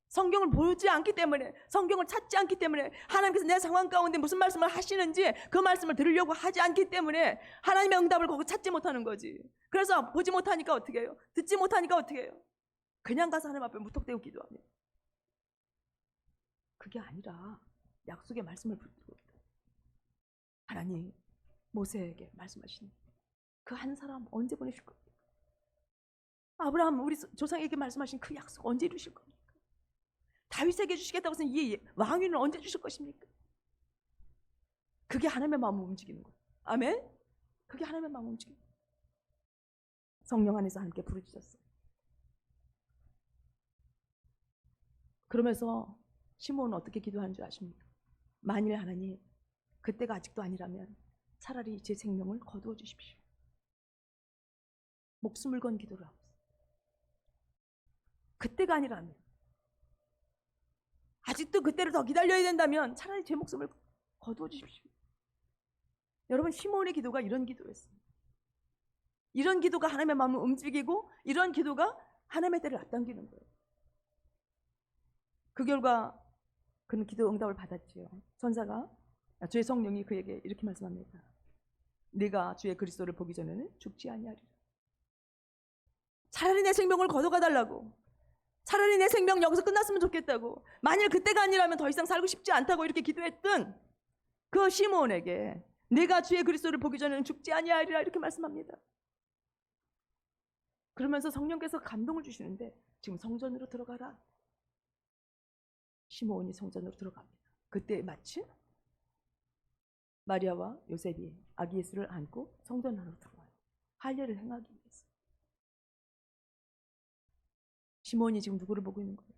성경을 보지 않기 때문에, 성경을 찾지 않기 때문에, 하나님께서 내 상황 가운데 무슨 말씀을 하시는지 그 말씀을 들으려고 하지 않기 때문에 하나님의 응답을 거기 찾지 못하는 거지. 그래서 보지 못하니까 어떻게 해요? 듣지 못하니까 어떻게 해요? 그냥 가서 하나님 앞에 무턱대고 기도합니다. 그게 아니라 약속의 말씀을 붙들고 하나님 모세에게 말씀하시는 그 한 사람 언제 보내실 겁니까? 아브라함 우리 조상에게 말씀하신 그 약속 언제 이루실 겁니까? 다윗에게 주시겠다고 해서 이 왕위는 언제 주실 것입니까? 그게 하나님의 마음을 움직이는 거예요. 아멘? 그게 하나님의 마음을 움직이는 거예요. 성령 안에서 함께 부르짖었어요. 그러면서 시므온은 어떻게 기도하는 줄 아십니까? 만일 하나님 그때가 아직도 아니라면 차라리 제 생명을 거두어 주십시오. 목숨을 건 기도를 하고 있어요. 그때가 아니라면, 아직도 그때를 더 기다려야 된다면 차라리 제 목숨을 거두어 주십시오. 여러분, 시므온의 기도가 이런 기도였어요. 이런 기도가 하나님의 마음을 움직이고 이런 기도가 하나님의 때를 앞당기는 거예요. 그 결과 그는 기도 응답을 받았지요. 천사가, 주의 성령이 그에게 이렇게 말씀합니다. 네가 주의 그리스도를 보기 전에는 죽지 아니하리라. 차라리 내 생명을 거둬가 달라고, 차라리 내 생명 여기서 끝났으면 좋겠다고, 만일 그때가 아니라면 더 이상 살고 싶지 않다고 이렇게 기도했던 그 시므온에게 네가 주의 그리스도를 보기 전에는 죽지 아니하리라 이렇게 말씀합니다. 그러면서 성령께서 감동을 주시는데 지금 성전으로 들어가라. 시므온이 성전으로 들어갑니다. 그때 마침 마리아와 요셉이 아기 예수를 안고 성전 안으로 들어와요. 할례를 행하기 위해서. 시므온이 지금 누구를 보고 있는 거예요?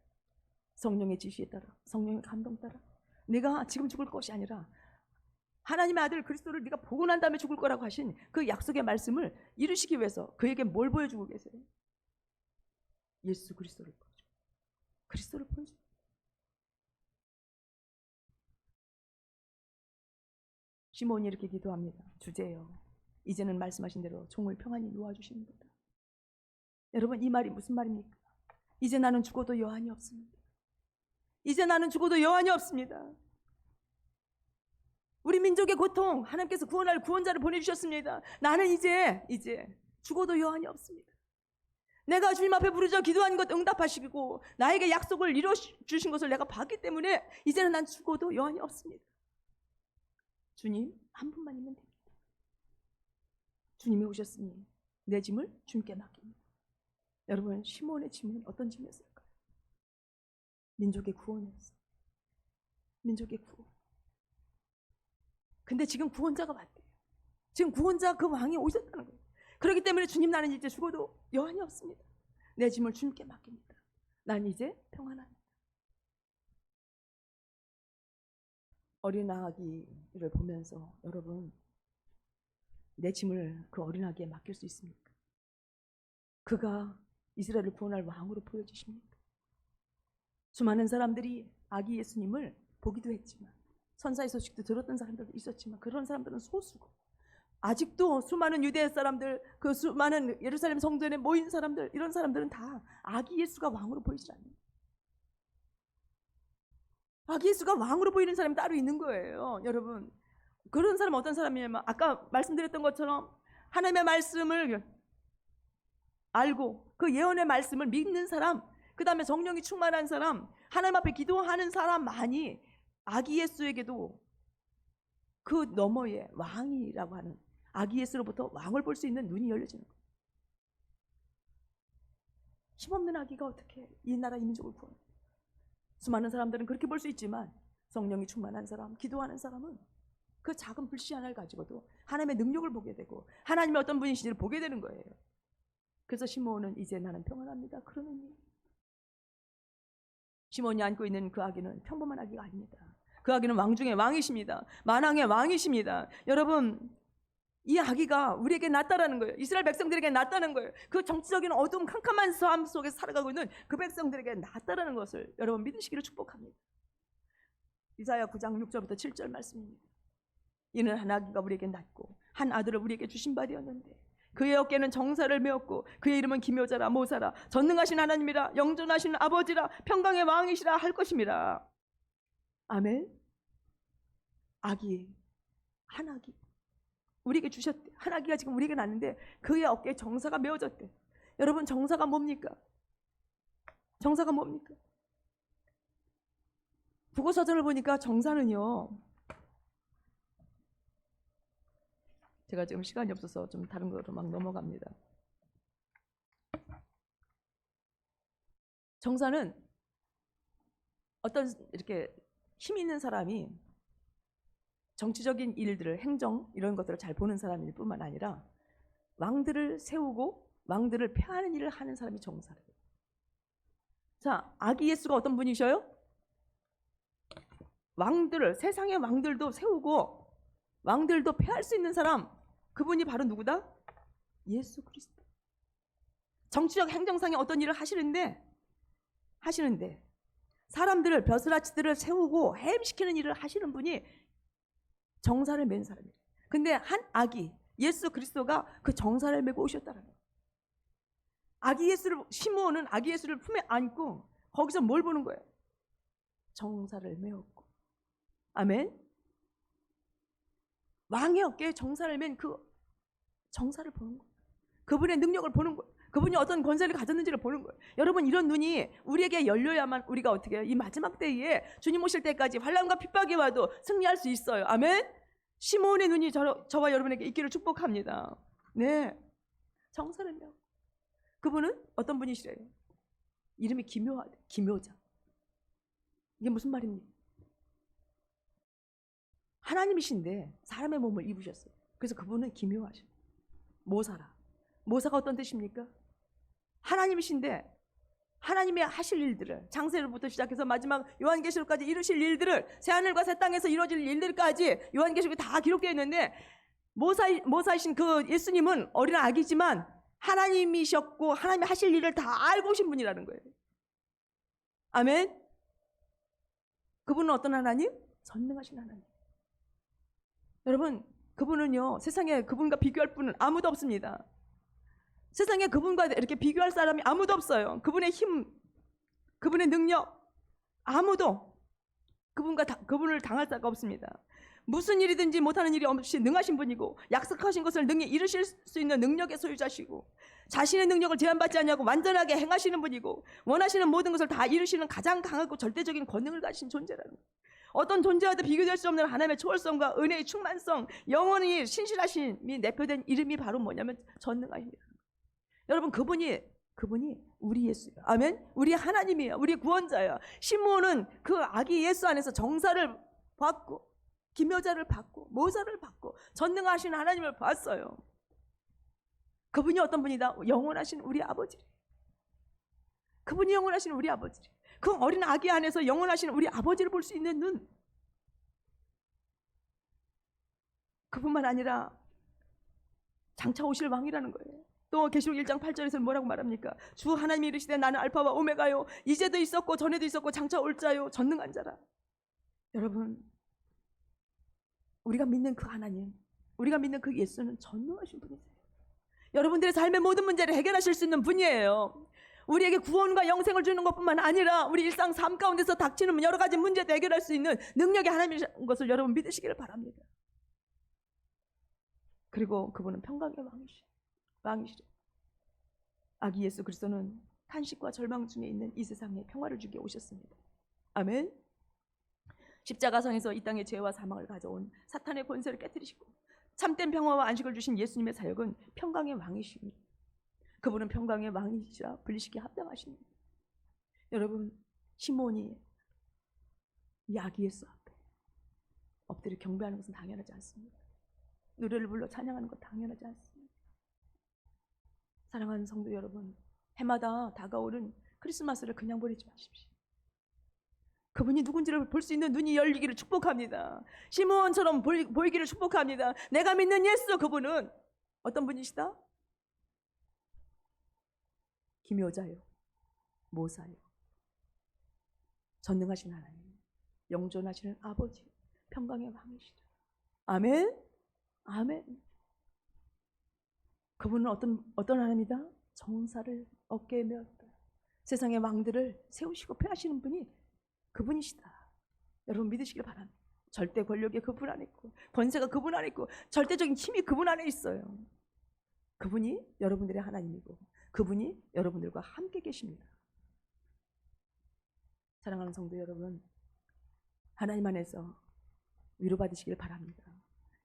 성령의 지시에 따라, 성령의 감동 따라 네가 지금 죽을 것이 아니라 하나님의 아들 그리스도를 네가 보고 난 다음에 죽을 거라고 하신 그 약속의 말씀을 이루시기 위해서 그에게 뭘 보여주고 계세요? 예수 그리스도를 보여주고, 그리스도를 보여주고. 시므온이 이렇게 기도합니다. 주제요, 이제는 말씀하신 대로 종을 평안히 놓아주십니다. 여러분, 이 말이 무슨 말입니까? 이제 나는 죽어도 여한이 없습니다. 이제 나는 죽어도 여한이 없습니다. 우리 민족의 고통, 하나님께서 구원할 구원자를 보내주셨습니다. 나는 이제 죽어도 여한이 없습니다. 내가 주님 앞에 부르짖어 기도한 것 응답하시고 나에게 약속을 이루어주신 것을 내가 봤기 때문에 이제는 난 죽어도 여한이 없습니다. 주님 한 분만이면 됩니다. 주님이 오셨으니 내 짐을 주님께 맡깁니다. 여러분, 시므온의 짐은 어떤 짐이었을까요? 민족의 구원이었어요. 민족의 구원. 근데 지금 구원자가 왔대요. 지금 구원자 그 왕이 오셨다는 거예요. 그렇기 때문에 주님, 나는 이제 죽어도 여한이 없습니다. 내 짐을 주님께 맡깁니다. 난 이제 평안합니다. 어린 아기를 보면서 여러분, 내 짐을 그 어린 아기에 맡길 수 있습니까? 그가 이스라엘을 구원할 왕으로 보여지십니까? 수많은 사람들이 아기 예수님을 보기도 했지만, 선사의 소식도 들었던 사람들도 있었지만 그런 사람들은 소수고, 아직도 수많은 유대 사람들, 그 수많은 예루살렘 성전에 모인 사람들, 이런 사람들은 다 아기 예수가 왕으로 보이지 않는, 아기 예수가 왕으로 보이는 사람이 따로 있는 거예요. 여러분, 그런 사람은 어떤 사람이냐면 아까 말씀드렸던 것처럼 하나님의 말씀을 알고 그 예언의 말씀을 믿는 사람, 그 다음에 성령이 충만한 사람, 하나님 앞에 기도하는 사람만이 아기 예수에게도 그 너머에 왕이라고 하는 아기 예수로부터 왕을 볼 수 있는 눈이 열려지는 거예요. 힘없는 아기가 어떻게 이 나라 이 민족을 구원해? 수많은 사람들은 그렇게 볼 수 있지만 성령이 충만한 사람, 기도하는 사람은 그 작은 불씨 하나를 가지고도 하나님의 능력을 보게 되고 하나님의 어떤 분이신지를 보게 되는 거예요. 그래서 시므온은 이제 나는 평안합니다. 그러느니, 시므온이 안고 있는 그 아기는 평범한 아기가 아닙니다. 그 아기는 왕 중의 왕이십니다. 만왕의 왕이십니다. 여러분, 이 아기가 우리에게 낫다라는 거예요. 이스라엘 백성들에게 낫다는 거예요. 그 정치적인 어두운 캄캄한 삶 속에서 살아가고 있는 그 백성들에게 낫다라는 것을 여러분 믿으시기를 축복합니다. 이사야 9장 6절부터 7절 말씀입니다. 이는 한 아기가 우리에게 낳고 한 아들을 우리에게 주신 바 되었는데 그의 어깨는 정사를 메었고 그의 이름은 기묘자라 모사라 전능하신 하나님이라 영존하신 아버지라 평강의 왕이시라 할 것임이라. 아멘. 아기, 한 아기 우리에게 주셨대. 한 아기가 지금 우리에게 낳는데 그의 어깨에 정사가 메어졌대. 여러분, 정사가 뭡니까? 정사가 뭡니까? 국어사전을 보니까 정사는요, 제가 지금 시간이 없어서 좀 다른 거로 막 넘어갑니다. 정사는 어떤 이렇게 힘 있는 사람이 정치적인 일들을, 행정 이런 것들을 잘 보는 사람일 뿐만 아니라 왕들을 세우고 왕들을 폐하는 일을 하는 사람이 정사래요. 자, 아기 예수가 어떤 분이셔요? 왕들을, 세상의 왕들도 세우고 왕들도 폐할 수 있는 사람, 그분이 바로 누구다? 예수 그리스도. 정치적 행정상의 어떤 일을 하시는데 사람들을, 벼슬아치들을 세우고 해임시키는 일을 하시는 분이 정사를 맨 사람이에요. 근데 한 아기 예수 그리스도가 그 정사를 메고 오셨다는 거예요. 아기 예수를, 시므온은 아기 예수를 품에 안고 거기서 뭘 보는 거예요? 정사를 메었고. 아멘. 왕의 어깨에 정사를 맨 그 정사를 보는 거예요. 그분의 능력을 보는 거예요. 그분이 어떤 권세를 가졌는지를 보는 거예요. 여러분, 이런 눈이 우리에게 열려야만 우리가 어떻게 해요? 이 마지막 때에 주님 오실 때까지 환난과 핍박이 와도 승리할 수 있어요. 아멘. 시므온의 눈이 저와 여러분에게 있기를 축복합니다. 네, 정사를 메워. 그분은 어떤 분이시래요? 이름이 기묘자. 이게 무슨 말입니까? 하나님이신데 사람의 몸을 입으셨어요. 그래서 그분은 기묘하셔. 모사가 어떤 뜻입니까? 하나님이신데 하나님의 하실 일들을, 창세로부터 시작해서 마지막 요한계시록까지 이루실 일들을, 새하늘과 새 땅에서 이루어질 일들까지 요한계시록에 다 기록되어 있는데, 모사이신 그 예수님은 어린 아기지만 하나님이셨고 하나님이 하실 일을 다 알고 오신 분이라는 거예요. 아멘. 그분은 어떤 하나님? 전능하신 하나님. 여러분, 그분은요, 세상에 그분과 비교할 분은 아무도 없습니다. 세상에 그분과 이렇게 비교할 사람이 아무도 없어요. 그분의 힘, 그분의 능력, 아무도 그분을 당할 자가 없습니다. 무슨 일이든지 못하는 일이 없이 능하신 분이고, 약속하신 것을 능히 이루실 수 있는 능력의 소유자시고, 자신의 능력을 제한받지 않냐고 완전하게 행하시는 분이고, 원하시는 모든 것을 다 이루시는 가장 강하고 절대적인 권능을 가진 존재라는 거예요. 어떤 존재와도 비교될 수 없는 하나님의 초월성과 은혜의 충만성, 영원히 신실하심이 내표된 이름이 바로 뭐냐면 전능하십니다. 여러분, 그분이 우리 예수예요. 아멘. 우리 하나님이에요. 우리 구원자예요. 시므온은 그 아기 예수 안에서 정사를 받고 기묘자를 받고 모사를 받고 전능하신 하나님을 봤어요. 그분이 어떤 분이다? 영원하신 우리 아버지. 그분이 영원하신 우리 아버지. 그 어린 아기 안에서 영원하신 우리 아버지를 볼 수 있는 눈. 그뿐만 아니라 장차 오실 왕이라는 거예요. 또 계시록 1장 8절에서 뭐라고 말합니까? 주 하나님이 이르시되 나는 알파와 오메가요, 이제도 있었고 전에도 있었고 장차 올 자요, 전능한 자라. 여러분, 우리가 믿는 그 하나님, 우리가 믿는 그 예수는 전능하신 분이세요. 여러분들의 삶의 모든 문제를 해결하실 수 있는 분이에요. 우리에게 구원과 영생을 주는 것뿐만 아니라 우리 일상 삶 가운데서 닥치는 여러 가지 문제도 해결할 수 있는 능력의 하나님이신 것을 여러분 믿으시기를 바랍니다. 그리고 그분은 평강의 왕이시래. 아기 예수 그리스도는 탄식과 절망 중에 있는 이 세상에 평화를 주기 오셨습니다. 아멘. 십자가상에서 이 땅의 죄와 사망을 가져온 사탄의 권세를 깨뜨리시고 참된 평화와 안식을 주신 예수님의 사역은 평강의 왕이십니다. 그분은 평강의 왕이시라 불리시기에 합당하십니다. 여러분, 시몬이 이 아기 예수 앞에 엎드려 경배하는 것은 당연하지 않습니다. 노래를 불러 찬양하는 것 당연하지 않습니다. 사랑하는 성도 여러분, 해마다 다가오는 크리스마스를 그냥 보내지 마십시오. 그분이 누군지를 볼 수 있는 눈이 열리기를 축복합니다. 시므온처럼 보이기를 축복합니다. 내가 믿는 예수, 그분은 어떤 분이시다? 기묘자요, 모사요, 전능하신 하나님, 영존하시는 아버지, 평강의 왕이시다. 아멘. 아멘. 그분은 어떤 하나님이다? 정사를 어깨에 메었다. 세상의 왕들을 세우시고 폐하시는 분이 그분이시다. 여러분 믿으시길 바랍니다. 절대 권력이 그분 안에 있고, 권세가 그분 안에 있고, 절대적인 힘이 그분 안에 있어요. 그분이 여러분들의 하나님이고, 그분이 여러분들과 함께 계십니다. 사랑하는 성도 여러분, 하나님 안에서 위로받으시길 바랍니다.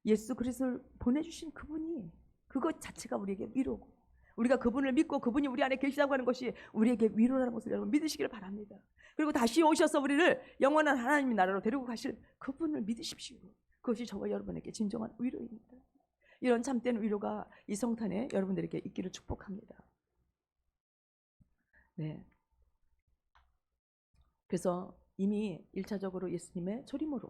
예수 그리스도를 보내주신 그분이, 그것 자체가 우리에게 위로고, 우리가 그분을 믿고 그분이 우리 안에 계시다고 하는 것이 우리에게 위로라는 것을 여러분 믿으시길 바랍니다. 그리고 다시 오셔서 우리를 영원한 하나님의 나라로 데리고 가실 그분을 믿으십시오. 그것이 저와 여러분에게 진정한 위로입니다. 이런 참된 위로가 이 성탄에 여러분들에게 있기를 축복합니다. 네. 그래서 이미 1차적으로 예수님의 초림으로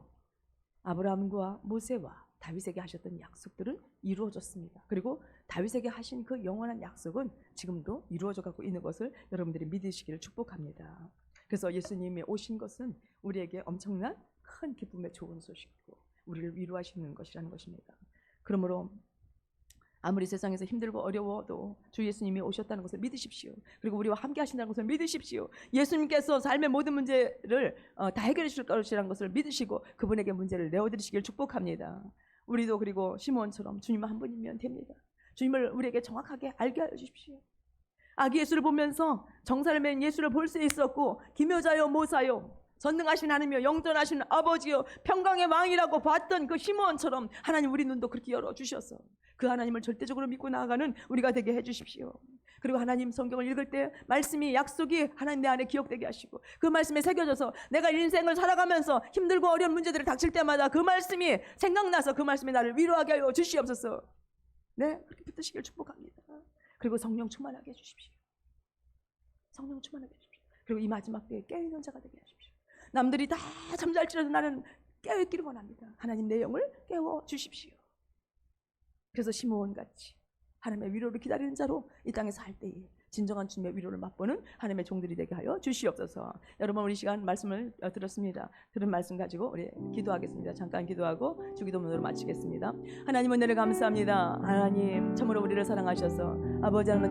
아브라함과 모세와 다윗에게 하셨던 약속들은 이루어졌습니다. 그리고 다윗에게 하신 그 영원한 약속은 지금도 이루어져 가고 있는 것을 여러분들이 믿으시기를 축복합니다. 그래서 예수님이 오신 것은 우리에게 엄청난 큰 기쁨의 좋은 소식이고 우리를 위로하시는 것이라는 것입니다. 그러므로 아무리 세상에서 힘들고 어려워도 주 예수님이 오셨다는 것을 믿으십시오. 그리고 우리와 함께 하신다는 것을 믿으십시오. 예수님께서 삶의 모든 문제를 다 해결해 주실 것이라는 것을 믿으시고 그분에게 문제를 내어드리시길 축복합니다. 우리도 그리고 시므온처럼 주님 한 분이면 됩니다. 주님을 우리에게 정확하게 알게 하여 주십시오. 아기 예수를 보면서 정사를 맨 예수를 볼 수 있었고, 기묘자요 모사요 전능하신 하나님이여 영존하신 아버지여 평강의 왕이라고 봤던 그 시므온처럼 하나님 우리 눈도 그렇게 열어주셔서 그 하나님을 절대적으로 믿고 나아가는 우리가 되게 해주십시오. 그리고 하나님 성경을 읽을 때 말씀이, 약속이 하나님 내 안에 기억되게 하시고 그 말씀에 새겨져서 내가 인생을 살아가면서 힘들고 어려운 문제들을 닥칠 때마다 그 말씀이 생각나서 그 말씀이 나를 위로하게 하여 주시옵소서. 네, 그렇게 붙드시길 축복합니다. 그리고 성령 충만하게 해주십시오. 성령 충만하게 해주십시오. 그리고 이 마지막 때에 깨어있는 자가 되게 하십시오. 남들이 다 잠잘지라도 나는 깨어있기를 원합니다. 하나님 내 영을 깨워주십시오. 그래서 시므온같이 하나님의 위로를 기다리는 자로 이 땅에 살 때에 진정한 주님의 위로를 맛보는 하나님의 종들이 되게 하여 주시옵소서. 여러분 우리 시간 말씀을 들었습니다. 들은 말씀 가지고 우리 기도하겠습니다. 잠깐 기도하고 주기도문으로 마치겠습니다. 하나님 은혜를 감사합니다. 하나님 참으로 우리를 사랑하셔서 아버지 하나님